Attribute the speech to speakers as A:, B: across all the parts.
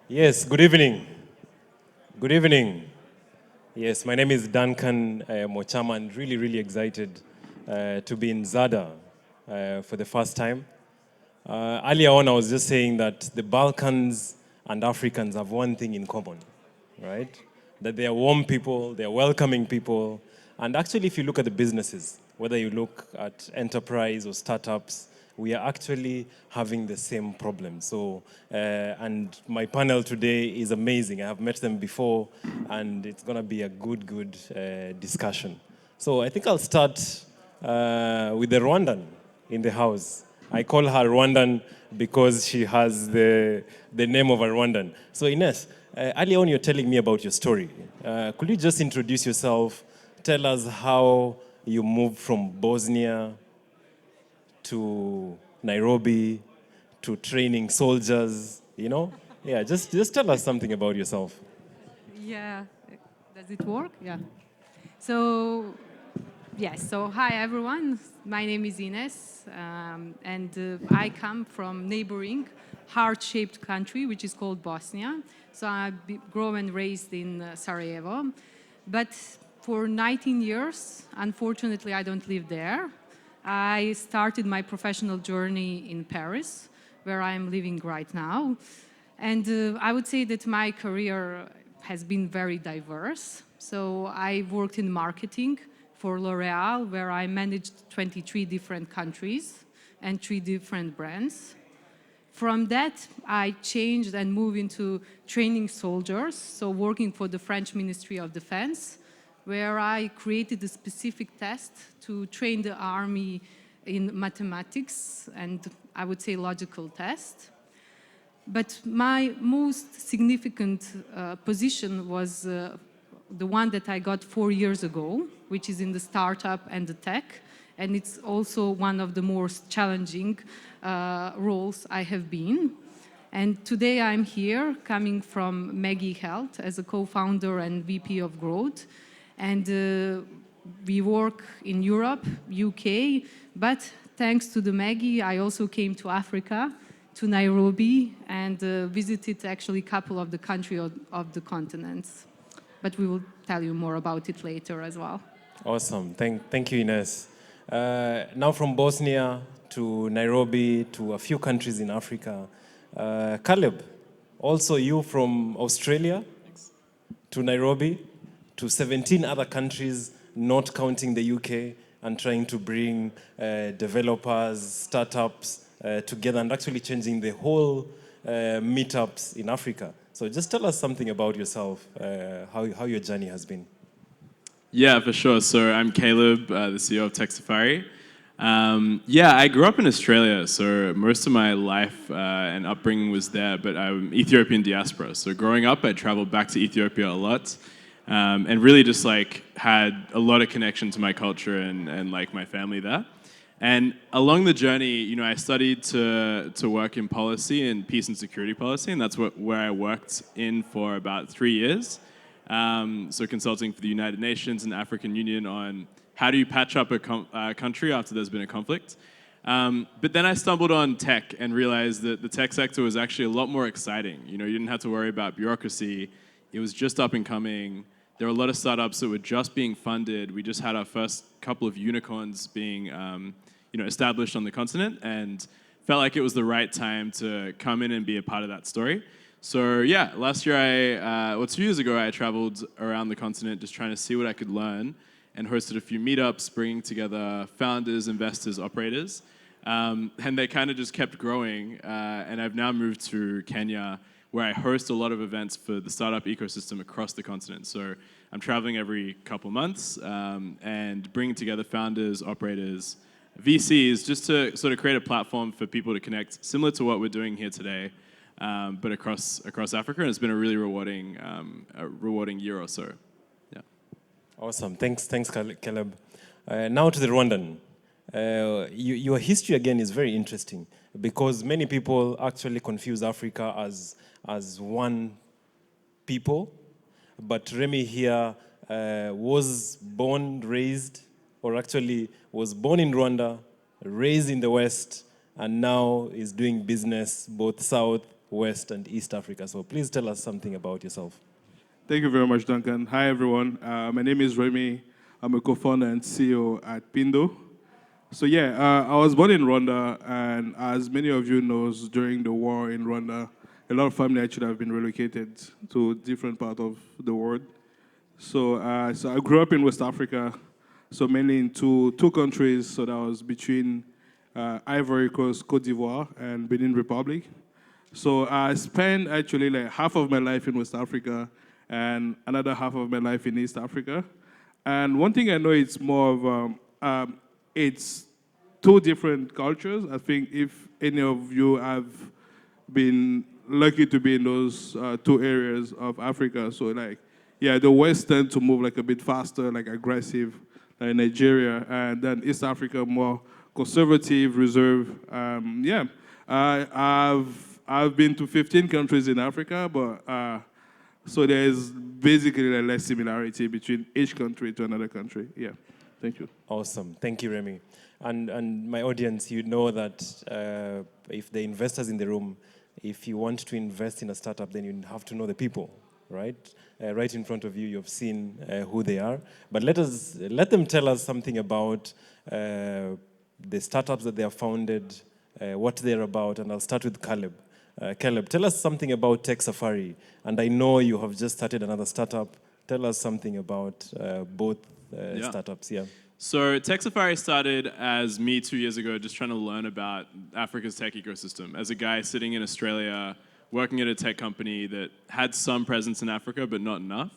A: Yes, good evening. Good evening. Yes, my name is Duncan Mochama, and really, really excited to be in Zada for the first time. Earlier on, I was just saying that the Balkans and Africans have one thing in common, right? That they are warm people, they are welcoming people. And actually, if you look at the businesses, whether you look at enterprise or startups, we are actually having the same problem. So, and my panel today is amazing. I have met them before, and it's going to be a good discussion. So I think I'll start with the Rwandan in the house. I call her Rwandan because she has the name of a Rwandan. So Ines, earlier on you're telling me about your story. Could you just introduce yourself? Tell us how you moved from Bosnia to Nairobi to training soldiers, you know? Yeah, just tell us something about yourself.
B: Yeah, does it work? Yeah. So, yes, so hi everyone. My name is Ines, and I come from neighboring heart-shaped country, which is called Bosnia. So I grew and raised in Sarajevo. But for 19 years, unfortunately, I don't live there. I started my professional journey in Paris, where I am living right now. And I would say that my career has been very diverse. So I worked in marketing for L'Oreal, where I managed 23 different countries and 3 different brands. From that, I changed and moved into training soldiers, so working for the French Ministry of Defense, where I created a specific test to train the army in mathematics and I would say logical test. But my most significant position was the one that I got 4 years ago, which is in the startup and the tech. And it's also one of the most challenging roles I have been. And today I'm here coming from Megi Health as a co-founder and VP of Growth. And we work in Europe, UK, but thanks to the Megi, I also came to Africa, to Nairobi, and visited actually a couple of the countries of the continents. But we will tell you more about it later as well.
A: Awesome. Thank you, Ines. Now from Bosnia to Nairobi to a few countries in Africa. Caleb, also you from Australia to Nairobi to 17 other countries, not counting the UK, and trying to bring developers, startups together and actually changing the whole meetups in Africa. So just tell us something about yourself, how your journey has been.
C: Yeah, for sure. So I'm Caleb, the CEO of Tech Safari. Yeah, I grew up in Australia, so most of my life and upbringing was there, but I'm Ethiopian diaspora. So growing up, I traveled back to Ethiopia a lot, and really just like had a lot of connection to my culture and like my family there. And along the journey, you know, I studied to work in policy and peace and security policy, and that's where I worked in for about 3 years. So consulting for the United Nations and African Union on how do you patch up a country after there's been a conflict. But then I stumbled on tech and realized that the tech sector was actually a lot more exciting. You know, you didn't have to worry about bureaucracy. It was just up and coming. There were a lot of startups that were just being funded. We just had our first couple of unicorns being established on the continent, and felt like it was the right time to come in and be a part of that story. So yeah, last year 2 years ago, I traveled around the continent just trying to see what I could learn and hosted a few meetups, bringing together founders, investors, operators. And they kind of just kept growing. And I've now moved to Kenya, where I host a lot of events for the startup ecosystem across the continent. So I'm traveling every couple months and bringing together founders, operators, VCs, just to sort of create a platform for people to connect, similar to what we're doing here today. But across Africa, and it's been a really rewarding year or so. Yeah.
A: Awesome. Thanks, Caleb. Now to the Rwandan. Your history again is very interesting because many people actually confuse Africa as one people, but Remy here was born, raised, or actually was born in Rwanda, raised in the West, and now is doing business both south West and East Africa. So please tell us something about yourself.
D: Thank you very much, Duncan. Hi, everyone. My name is Remy. I'm a co-founder and CEO at Pindo. So yeah, I was born in Rwanda, and as many of you know, during the war in Rwanda, a lot of family actually have been relocated to different parts of the world. So I grew up in West Africa, so mainly in two countries. So that was between Ivory Coast, Cote d'Ivoire, and Benin Republic. So I spent actually like half of my life in West Africa and another half of my life in East Africa. And one thing I know, it's more of it's two different cultures. I think if any of you have been lucky to be in those two areas of Africa, so like, yeah, the West tend to move like a bit faster, like aggressive, like Nigeria, and then East Africa more conservative, reserved. Yeah, I've been to 15 countries in Africa, but so there's basically like less similarity between each country to another country. Yeah, thank you.
A: Awesome. Thank you, Remy. And my audience, you know that if the investors in the room, if you want to invest in a startup, then you have to know the people, right? Right in front of you, you've seen who they are. But let them tell us something about the startups that they have founded, what they're about, and I'll start with Caleb. Caleb, tell us something about Tech Safari. And I know you have just started another startup. Tell us something about both startups. Yeah.
C: So Tech Safari started as me 2 years ago, just trying to learn about Africa's tech ecosystem. As a guy sitting in Australia, working at a tech company that had some presence in Africa, but not enough.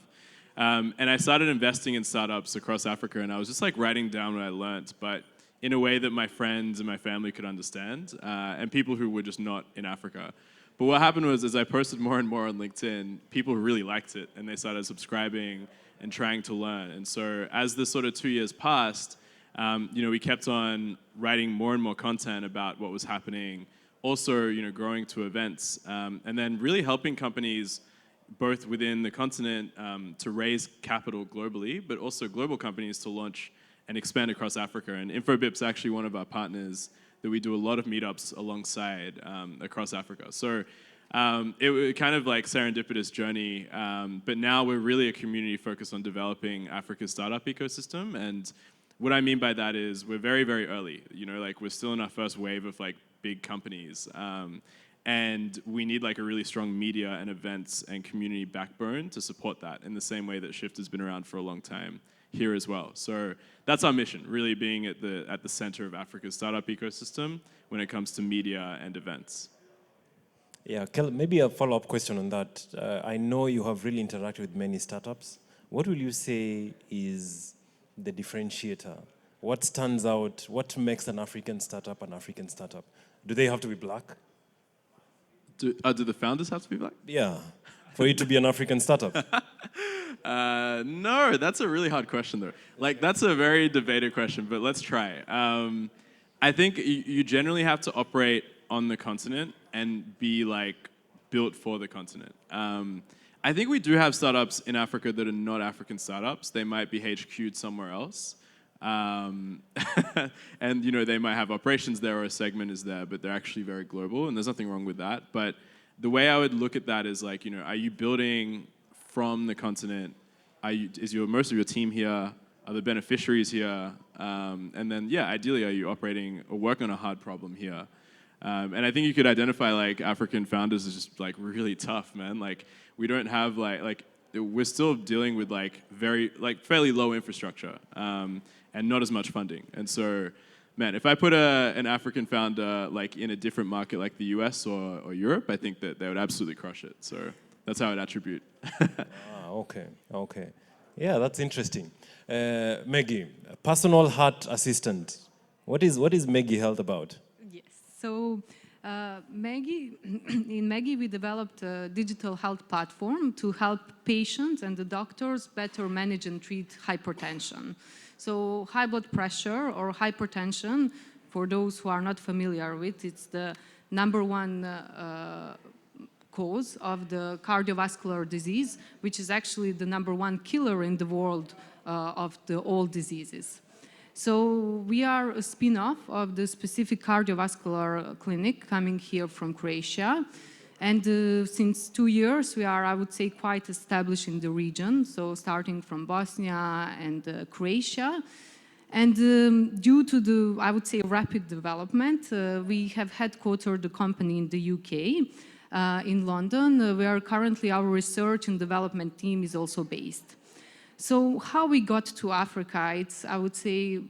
C: And I started investing in startups across Africa, and I was just like writing down what I learned, but in a way that my friends and my family could understand, and people who were just not in Africa. But what happened was, as I posted more and more on LinkedIn, people really liked it, and they started subscribing and trying to learn. And so as the sort of 2 years passed, we kept on writing more and more content about what was happening, also growing to events, and then really helping companies both within the continent to raise capital globally, but also global companies to launch and expand across Africa. And Infobip's actually one of our partners that we do a lot of meetups alongside across Africa. So it was kind of like serendipitous journey, but now we're really a community focused on developing Africa's startup ecosystem. And what I mean by that is we're very, very early. Like we're still in our first wave of like big companies. And we need like a really strong media and events and community backbone to support that in the same way that Shift has been around for a long time here as well. So that's our mission, really being at the center of Africa's startup ecosystem when it comes to media and events.
A: Yeah, maybe a follow-up question on that. I know you have really interacted with many startups. What will you say is the differentiator? What stands out? What makes an African startup an African startup? Do they have to be black?
C: Do the founders have to be black?
A: Yeah, for it to be an African startup.
C: No, that's a really hard question though. Like that's a very debated question, but let's try. I think you generally have to operate on the continent and be like built for the continent. I think we do have startups in Africa that are not African startups. They might be HQ'd somewhere else. And they might have operations there or a segment is there, but they're actually very global, and there's nothing wrong with that. But the way I would look at that is like, are you building from the continent? Is most of your team here? Are the beneficiaries here? And then, ideally, are you operating or working on a hard problem here? And I think you could identify like African founders as just like really tough, man. Like we don't have like we're still dealing with like fairly low infrastructure and not as much funding. And so, man, if I put an African founder like in a different market like the US or Europe, I think that they would absolutely crush it. So that's how I'd attribute.
A: Okay. Yeah, that's interesting. Megi, personal heart assistant. What is Megi Health about?
B: Yes. So in Megi, we developed a digital health platform to help patients and the doctors better manage and treat hypertension. So high blood pressure or hypertension, for those who are not familiar with, it's the number one cause of the cardiovascular disease, which is actually the number one killer in the world of all diseases. So we are a spin-off of the specific cardiovascular clinic coming here from Croatia. And since 2 years, we are, I would say, quite established in the region, so starting from Bosnia and Croatia. And due to the, I would say, rapid development, we have headquartered the company in the UK, in London, where currently our research and development team is also based. So how we got to Africa, it's, I would say,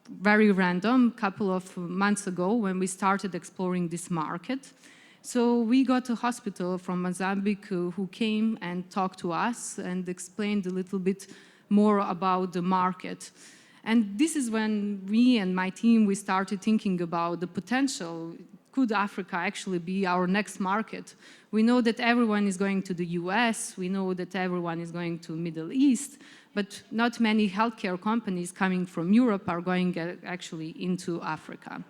B: very random, a couple of months ago when we started exploring this market. So we got a hospital from Mozambique who came and talked to us and explained a little bit more about the market. And this is when me and my team, we started thinking about the potential. Could Africa actually be our next market? We know that everyone is going to the US, we know that everyone is going to Middle East, but not many healthcare companies coming from Europe are going actually into Africa.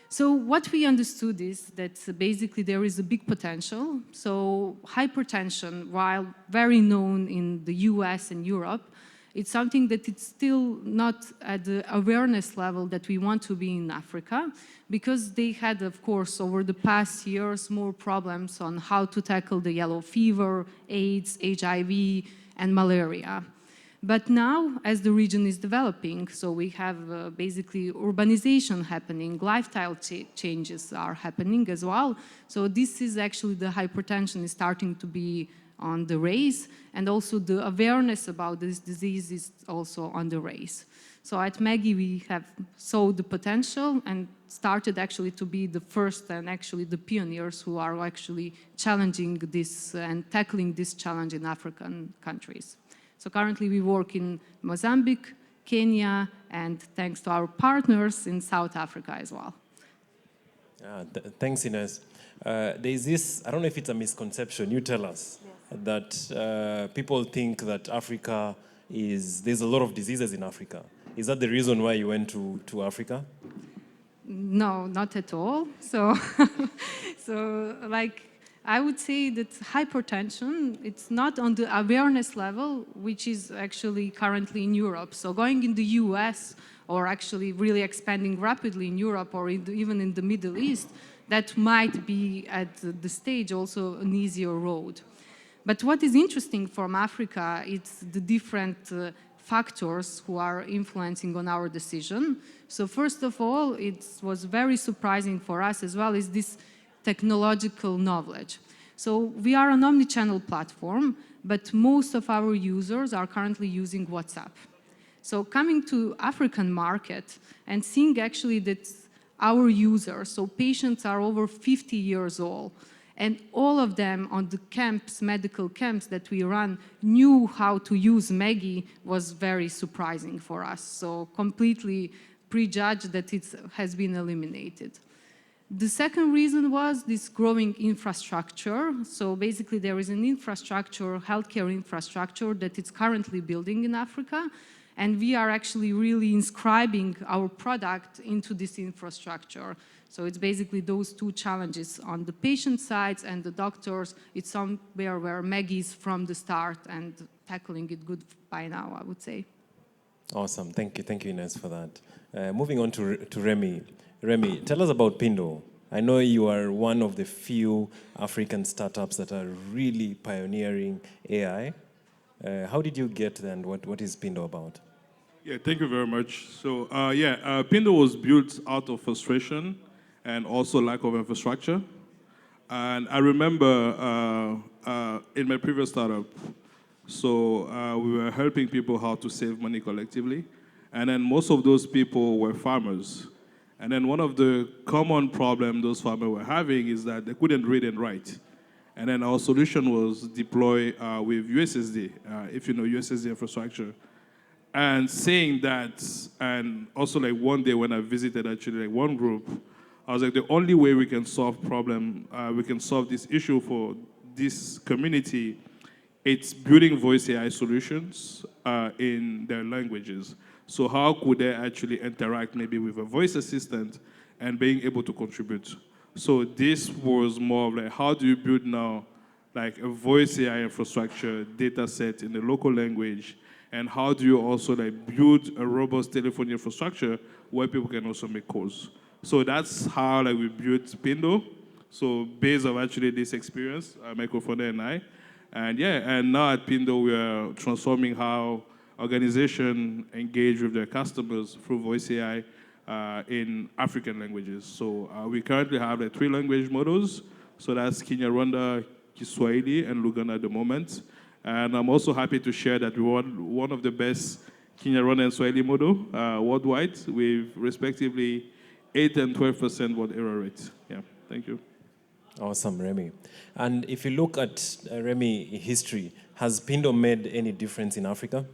B: So what we understood is that basically there is a big potential. So hypertension, while very known in the US and Europe, it's something that it's still not at the awareness level that we want to be in Africa, because they had, of course, over the past years, more problems on how to tackle the yellow fever, AIDS, HIV, and malaria. But now, as the region is developing, so we have basically urbanization happening, lifestyle changes are happening as well. So this is actually the hypertension is starting to be on the rise, and also the awareness about this disease is also on the rise. So at Megi, we have saw the potential and started actually to be the first and actually the pioneers who are actually challenging this and tackling this challenge in African countries. So currently we work in Mozambique, Kenya, and thanks to our partners in South Africa as well.
A: Thanks, Ines. There's this, I don't know if it's a misconception, you tell us, yes, that people think that Africa is, there's a lot of diseases in Africa. Is that the reason why you went to Africa?
B: No, not at all. So, like, I would say that hypertension, it's not on the awareness level, which is actually currently in Europe. So going in the US, or actually really expanding rapidly in Europe, or even in the Middle East, that might be at the stage also an easier road. But what is interesting from Africa, it's the different factors who are influencing on our decision. So first of all, it was very surprising for us as well, is this technological knowledge. So we are an omni-channel platform, but most of our users are currently using WhatsApp. So coming to African market and seeing actually that our users, so patients are over 50 years old, and all of them on the camps, medical camps that we run, knew how to use Megi, was very surprising for us. So completely prejudged that it has been eliminated. The second reason was this growing infrastructure. So basically there is an infrastructure, healthcare infrastructure that is currently building in Africa, and we are actually really inscribing our product into this infrastructure. So it's basically those two challenges on the patient sides and the doctors. It's somewhere where Megi is from the start and tackling it good by now, I would say.
A: Awesome, thank you Ines for that. Moving on to Remy. Remy, tell us about Pindo. I know you are one of the few African startups that are really pioneering AI. How did you get there, and what is Pindo about?
D: Yeah, thank you very much. So, Pindo was built out of frustration and also lack of infrastructure. And I remember in my previous startup, so we were helping people how to save money collectively. And then most of those people were farmers. And then one of the common problems those farmers were having is that they couldn't read and write. And then our solution was deploy with USSD, if you know USSD infrastructure. And saying that, and also like one day when I visited actually like one group, I was like, the only way we can solve we can solve this issue for this community, it's building voice AI solutions in their languages. So how could they actually interact maybe with a voice assistant and being able to contribute? So this was more of like, how do you build now like a voice AI infrastructure data set in the local language, and how do you also like build a robust telephony infrastructure where people can also make calls? So that's how like we built Pindo. So based on actually this experience, my co-founder and I, and yeah, and now at Pindo, we are transforming how organizations engage with their customers through voice AI in African languages. So we currently have 3 language models. So that's Kinyarwanda, Kiswahili, and Luganda at the moment. And I'm also happy to share that we won one of the best Kinyarwanda and Swahili model worldwide with respectively 8 and 12% word error rate. Yeah, thank you.
A: Awesome, Remy. And if you look at Remy history, has Pindo made any difference in Africa?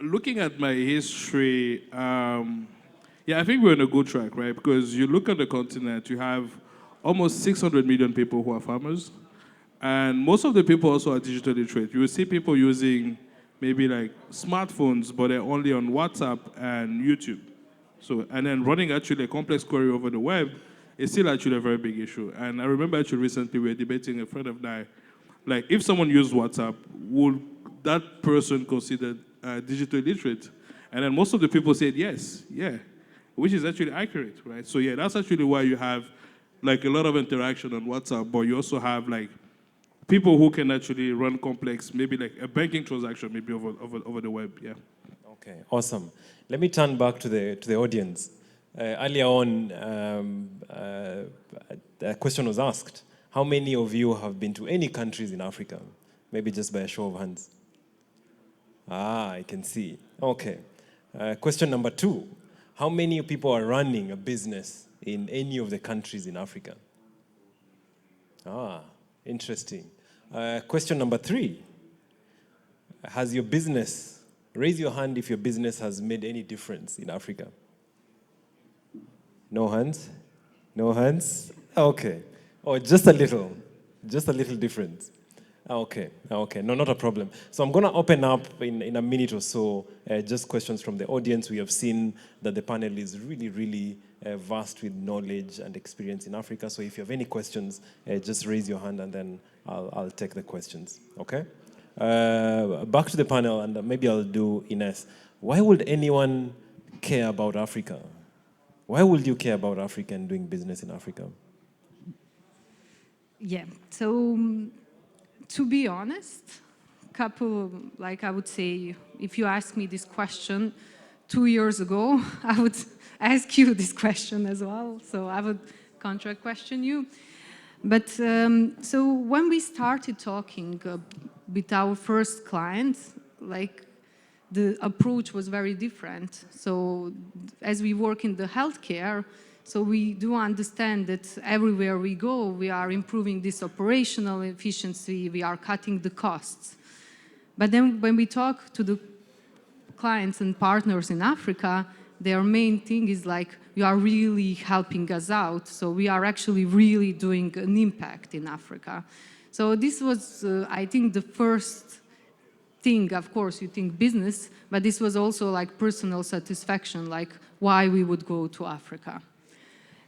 D: Looking at my history, yeah, I think we're on a good track, right? Because you look at the continent, you have almost 600 million people who are farmers. And most of the people also are digitally literate. You will see people using maybe like smartphones, but they're only on WhatsApp and YouTube. So, and then running actually a complex query over the web is still actually a very big issue. And I remember actually recently we were debating a friend of mine, like if someone used WhatsApp, would that person considered digitally literate? And then most of the people said yes, yeah, which is actually accurate, right? So yeah, that's actually why you have like a lot of interaction on WhatsApp, but you also have like people who can actually run complex, maybe like a banking transaction, maybe over the web, yeah.
A: Okay, awesome. Let me turn back to the audience. Earlier on, a question was asked. How many of you have been to any countries in Africa? Maybe just by a show of hands. Ah, I can see. Okay. Question number 2. How many people are running a business in any of the countries in Africa? Ah, interesting. Question number 3. Has your business, raise your hand if your business has made any difference in Africa. No hands? No hands? Okay. Oh, just a little difference. Okay, no, not a problem. So I'm going to open up in a minute or so just questions from the audience. We have seen that the panel is really vast with knowledge and experience in Africa. So if you have any questions, just raise your hand and then I'll take the questions, okay? Back to the panel, and maybe I'll do Ines. Why would anyone care about Africa? Why would you care about Africa and doing business in Africa?
B: Yeah, so to be honest, I would say, if you asked me this question 2 years ago, I would ask you this question as well. So I would contract question you. But so when we started talking with our first clients, like the approach was very different. So as we work in the healthcare, so we do understand that everywhere we go, we are improving this operational efficiency, we are cutting the costs. But then when we talk to the clients and partners in Africa, their main thing is like, you are really helping us out. So we are actually really doing an impact in Africa. So this was, I think, the first thing. Of course, you think business, but this was also like personal satisfaction, like why we would go to Africa.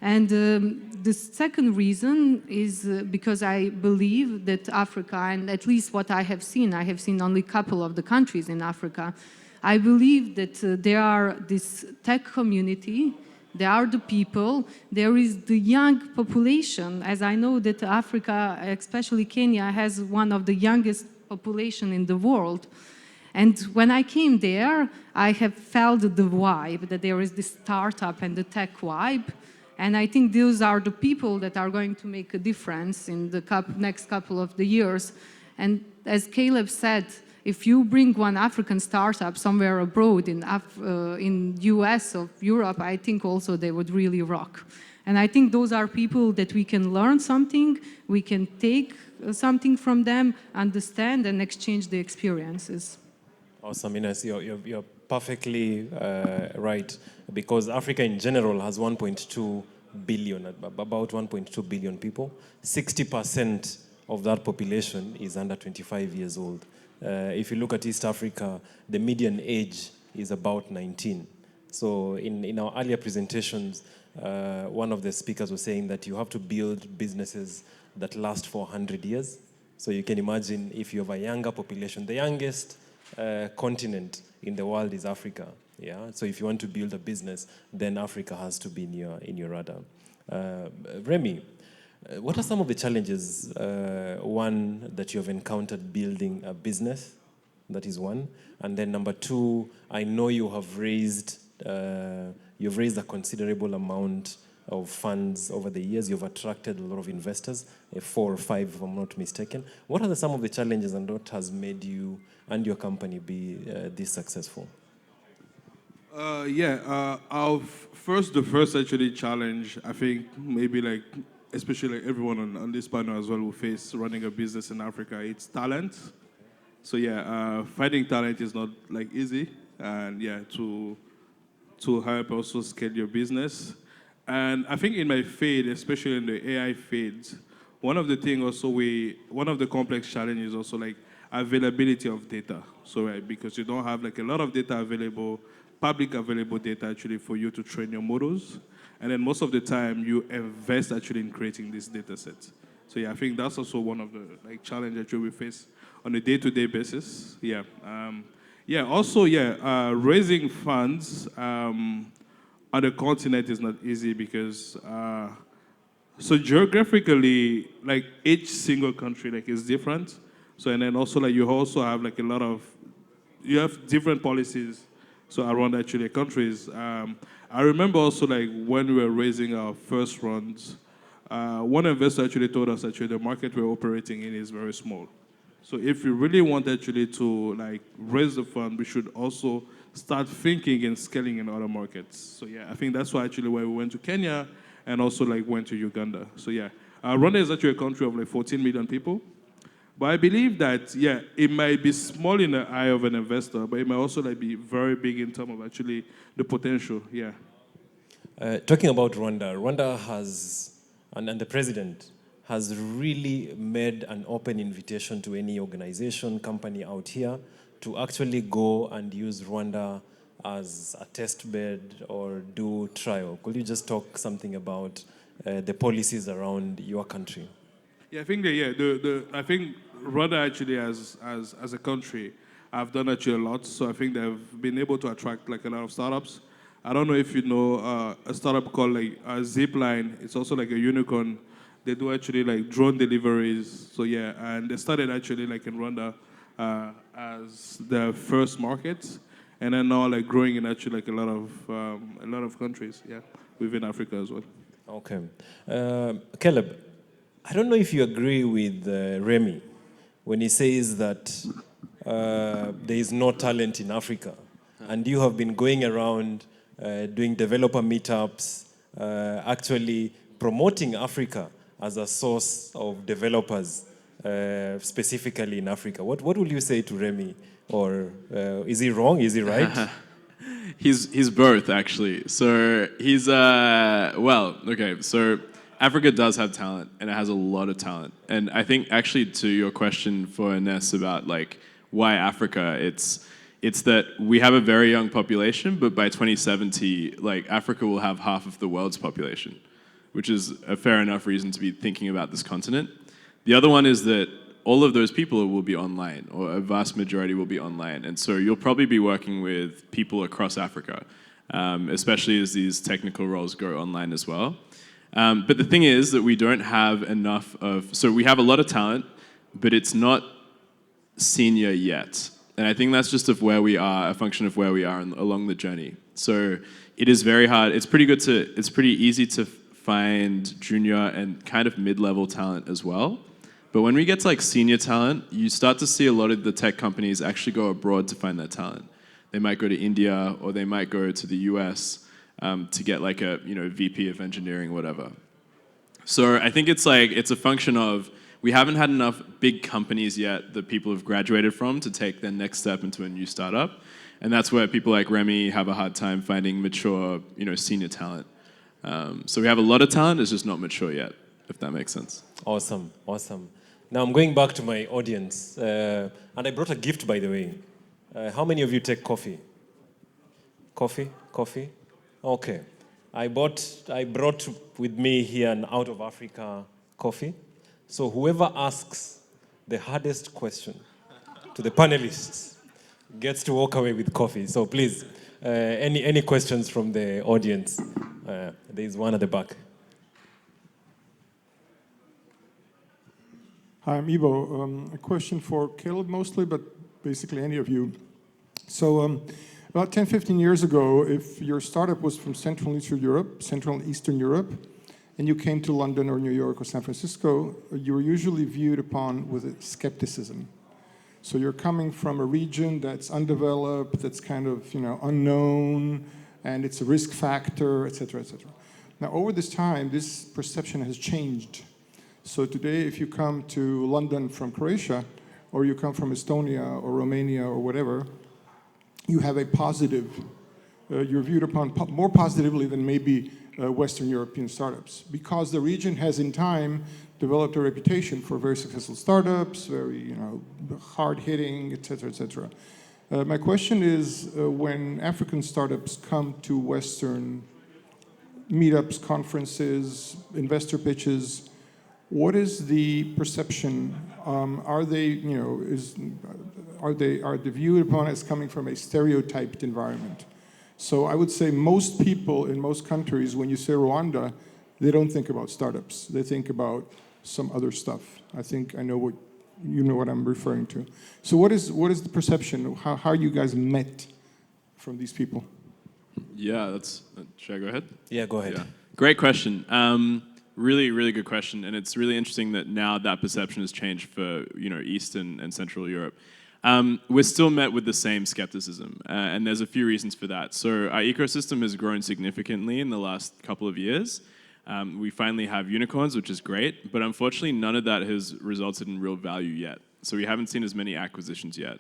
B: And the second reason is because I believe that Africa, and at least what I have seen only a couple of the countries in Africa, I believe that there are this tech community, there are the people, there is the young population, as I know that Africa, especially Kenya, has one of the youngest population in the world. And when I came there, I have felt the vibe, that there is this startup and the tech vibe. And I think those are the people that are going to make a difference in the next couple of the years. And as Caleb said, if you bring one African startup somewhere abroad in US or Europe, I think also they would really rock. And I think those are people that we can learn something, we can take something from them, understand and exchange the experiences.
A: Awesome, Ines, you're perfectly right, because Africa in general has 1.2 billion, about 1.2 billion people. 60% of that population is under 25 years old. If you look at East Africa, the median age is about 19. So in our earlier presentations, one of the speakers was saying that you have to build businesses that last for 100 years. So you can imagine if you have a younger population, the youngest continent in the world is Africa. Yeah. So if you want to build a business, then Africa has to be in your radar. Remy, What are some of the challenges, one, that you have encountered building a business? That is one. And then number two, I know you've raised a considerable amount of funds over the years. You've attracted a lot of investors, 4 or 5 if I'm not mistaken. What are some of the challenges and what has made you and your company be this successful?
D: The first actually challenge, I think maybe like, especially like everyone on this panel as well will face running a business in Africa, it's talent. So finding talent is not like easy, and to help also scale your business. And I think in my field, especially in the AI field, one of the complex challenges also like availability of data. So because you don't have like a lot of data available, public available data actually for you to train your models. And then most of the time you invest actually in creating these data sets. So I think that's also one of the like challenges that we face on a day-to-day basis. Raising funds on the continent is not easy because so geographically, like each single country like is different. So and then also like you also have like you have different policies so around actually countries. I remember also like when we were raising our first rounds, one investor actually told us actually the market we're operating in is very small. So if you really want actually to like raise the fund, we should also start thinking and scaling in other markets. So I think that's why actually why we went to Kenya and also like went to Uganda. So Rwanda is actually a country of like 14 million people. But I believe that, it might be small in the eye of an investor, but it might also like be very big in terms of actually the potential,
A: Talking about Rwanda has, and the president has really made an open invitation to any organization, company out here to actually go and use Rwanda as a test bed or do trial. Could you just talk something about the policies around your country?
D: I think I think Rwanda actually as a country have done actually a lot. So I think they've been able to attract like a lot of startups. I don't know if you know a startup called like Zipline. It's also like a unicorn. They do actually like drone deliveries. So and they started actually like in Rwanda as their first market, and then now like growing in actually like a lot of countries, within Africa as well.
A: Okay, Caleb, I don't know if you agree with Remy when he says that there is no talent in Africa, and you have been going around doing developer meetups, actually promoting Africa as a source of developers, specifically in Africa. What will you say to Remy? Or is he wrong? Is he right?
C: He's both, actually. So he's, so Africa does have talent, and it has a lot of talent. And I think actually to your question for Ines about like why Africa, it's that we have a very young population, but by 2070, like Africa will have half of the world's population, which is a fair enough reason to be thinking about this continent. The other one is that all of those people will be online, or a vast majority will be online. And so you'll probably be working with people across Africa, especially as these technical roles go online as well. But the thing is that we don't have enough so we have a lot of talent, but it's not senior yet. And I think that's just a function of where we are along the journey. So it is very hard. It's pretty easy to find junior and kind of mid-level talent as well. But when we get to like senior talent, you start to see a lot of the tech companies actually go abroad to find that talent. They might go to India, or they might go to the US to get like a VP of engineering, whatever. So I think it's a function of we haven't had enough big companies yet that people have graduated from to take their next step into a new startup. And that's where people like Remy have a hard time finding mature, senior talent. So we have a lot of talent, it's just not mature yet, if that makes sense.
A: Awesome. Now I'm going back to my audience, and I brought a gift, by the way. How many of you take coffee? Coffee? Okay. I brought with me here an out of Africa coffee. So whoever asks the hardest question to the panelists gets to walk away with coffee. So please, any questions from the audience? There is one at the back.
E: Hi, I'm Ivo. A question for Caleb mostly, but basically any of you. So about 10, 15 years ago, if your startup was from Central and Eastern Europe, and you came to London or New York or San Francisco, you were usually viewed upon with skepticism. So you're coming from a region that's undeveloped, that's kind of unknown, and it's a risk factor, et cetera, et cetera. Now, over this time, this perception has changed. So today, if you come to London from Croatia, or you come from Estonia or Romania or whatever, you have a positive, you're viewed upon more positively than maybe Western European startups, because the region has in time developed a reputation for very successful startups, very hard-hitting, et cetera, et cetera. My question is, when African startups come to Western meetups, conferences, investor pitches, what is the perception? Are they viewed upon as coming from a stereotyped environment? So I would say most people in most countries, when you say Rwanda, they don't think about startups. They think about some other stuff. I think I know what I'm referring to. So what is the perception? How are you guys met from these people?
C: Yeah, should I go ahead?
A: Yeah, go ahead.
C: Yeah. Great question. Really, really good question, and it's really interesting that now that perception has changed for Eastern and Central Europe. We're still met with the same skepticism, and there's a few reasons for that. So our ecosystem has grown significantly in the last couple of years. We finally have unicorns, which is great, but unfortunately none of that has resulted in real value yet. So we haven't seen as many acquisitions yet.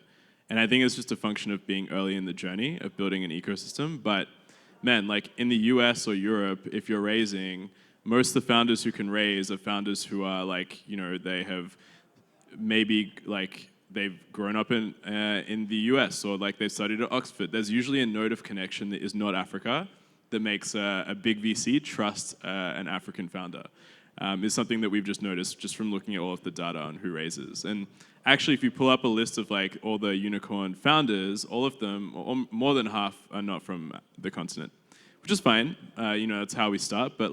C: And I think it's just a function of being early in the journey of building an ecosystem. But man, like in the US or Europe, if you're raising, most of the founders who can raise are founders who are they have maybe they've grown up in the US, or they've studied at Oxford. There's usually a node of connection that is not Africa that makes a big VC trust an African founder. Is something that we've just noticed just from looking at all of the data on who raises. And actually, if you pull up a list of all the unicorn founders, all of them, or more than half, are not from the continent, which is fine. That's how we start. But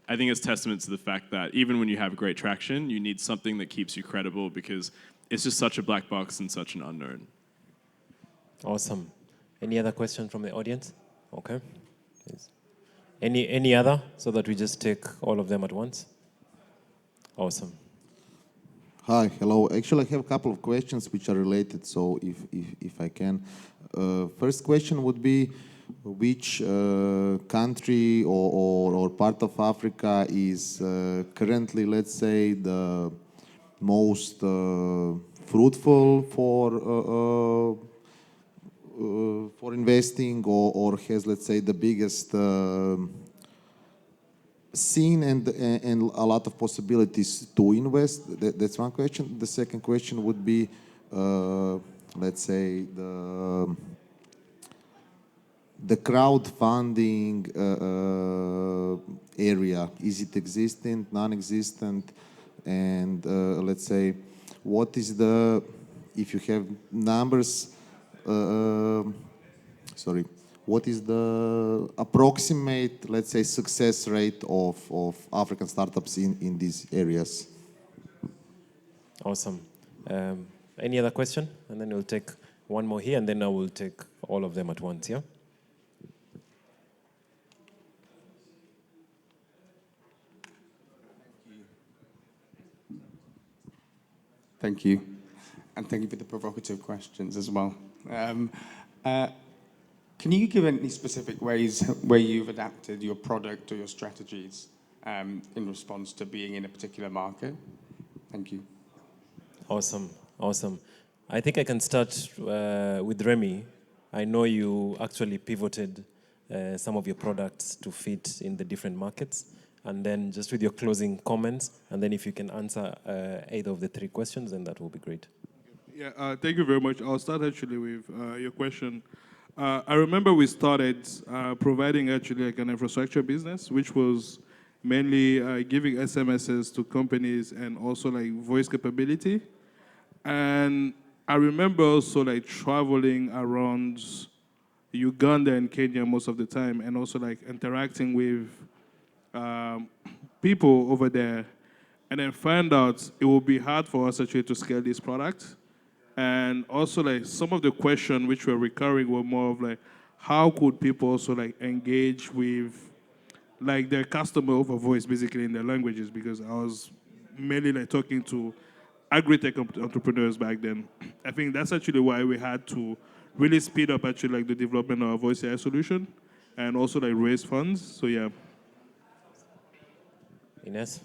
C: I think it's testament to the fact that even when you have great traction, you need something that keeps you credible, because it's just such a black box and such an unknown.
A: Awesome. Any other question from the audience? Okay. Yes. Any other, so that we just take all of them at once? Awesome.
F: Hi, hello. Actually, I have a couple of questions which are related, so if I can. First question would be, which country or part of Africa is currently, let's say, the most fruitful for investing, or has, let's say, the biggest scene and a lot of possibilities to invest? That's one question. The second question would be, let's say, the crowdfunding area. Is it existent, non-existent? And let's say, what is if you have numbers, what is the approximate, let's say, success rate of African startups in these areas?
A: Awesome. Any other question? And then we'll take one more here, and then I will take all of them at once, yeah?
G: Thank you. And thank you for the provocative questions as well. Can you give any specific ways where you've adapted your product or your strategies in response to being in a particular market? Thank you.
A: Awesome. I think I can start with Remy. I know you actually pivoted some of your products to fit in the different markets. And then just with your closing comments, and then if you can answer either of the three questions, then that will be great.
D: Yeah, thank you very much. I'll start actually with your question. I remember we started providing actually an infrastructure business, which was mainly giving SMSs to companies and also voice capability. And I remember also traveling around Uganda and Kenya most of the time, and also interacting with people over there. and then found out it will be hard for us actually to scale this product. And also like some of the questions which were recurring were more of like, how could people also like engage with like their customer over voice basically in their languages, because I was mainly like talking to agri-tech entrepreneurs back then. I think that's actually why we had to really speed up actually like the development of our voice AI solution and also like raise funds. So yeah.
A: Ines?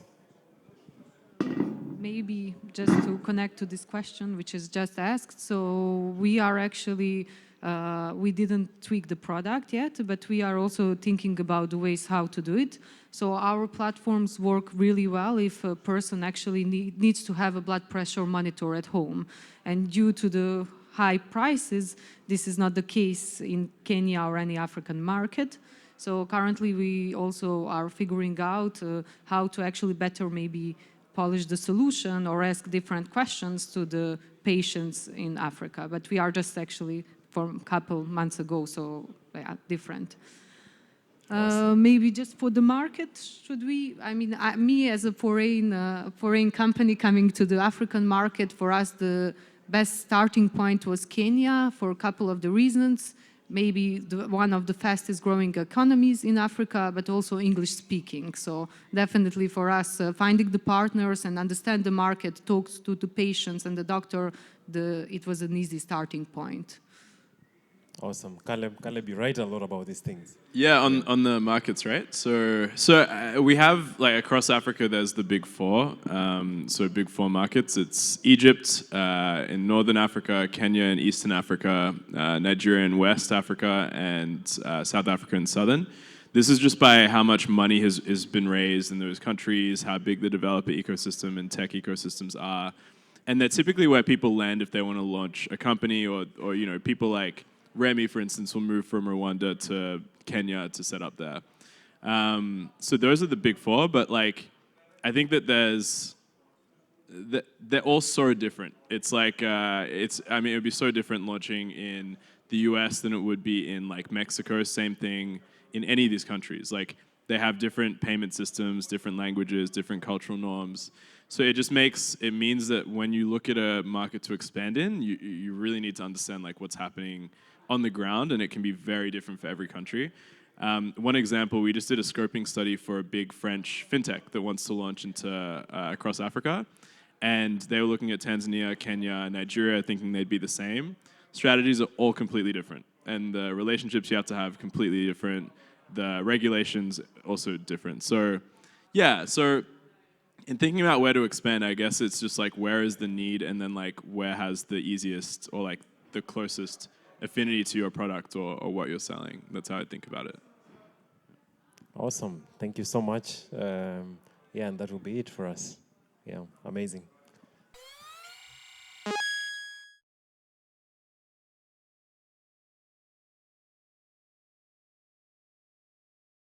B: Maybe just to connect to this question, which is just asked. So we are actually, we didn't tweak the product yet, but we are also thinking about the ways how to do it. So our platforms work really well if a person actually needs to have a blood pressure monitor at home. And due to the high prices, this is not the case in Kenya or any African market. So currently we also are figuring out how to actually better maybe polish the solution or ask different questions to the patients in Africa. But we are just actually from a couple months ago, so yeah, different. Maybe just for the market, should we? I mean, me as a foreign company coming to the African market, for us the best starting point was Kenya for a couple of the reasons. Maybe one of the fastest growing economies in Africa, but also English speaking. So definitely for us, finding the partners and understand the market, talks to the patients and the doctor, it was an easy starting point.
A: Awesome. Caleb, you write a lot about these things.
C: Yeah, on the markets, right? So we have, like, across Africa, there's the big four. So big four markets. It's Egypt in Northern Africa, Kenya in Eastern Africa, Nigeria in West Africa, and South Africa in Southern. This is just by how much money has been raised in those countries, how big the developer ecosystem and tech ecosystems are. And they're typically where people land if they want to launch a company, or you know, people like Remy, for instance, will move from Rwanda to Kenya to set up there. So those are the big four, but like, I think that they're all so different. It's like, I mean, it would be so different launching in the US than it would be in like Mexico, same thing in any of these countries. Like, they have different payment systems, different languages, different cultural norms. So it means that when you look at a market to expand in, you really need to understand like what's happening on the ground, and it can be very different for every country. One example, we just did a scoping study for a big French fintech that wants to launch into across Africa, and they were looking at Tanzania, Kenya, Nigeria, thinking they'd be the same. Strategies are all completely different, and the relationships you have to have completely different. The regulations also different. So, yeah. So, in thinking about where to expand, I guess it's just like, where is the need, and then like where has the easiest or like the closest affinity to your product or what you're selling. That's how I think about it.
A: Awesome. Thank you so much. Yeah, and that will be it for us. Yeah, amazing.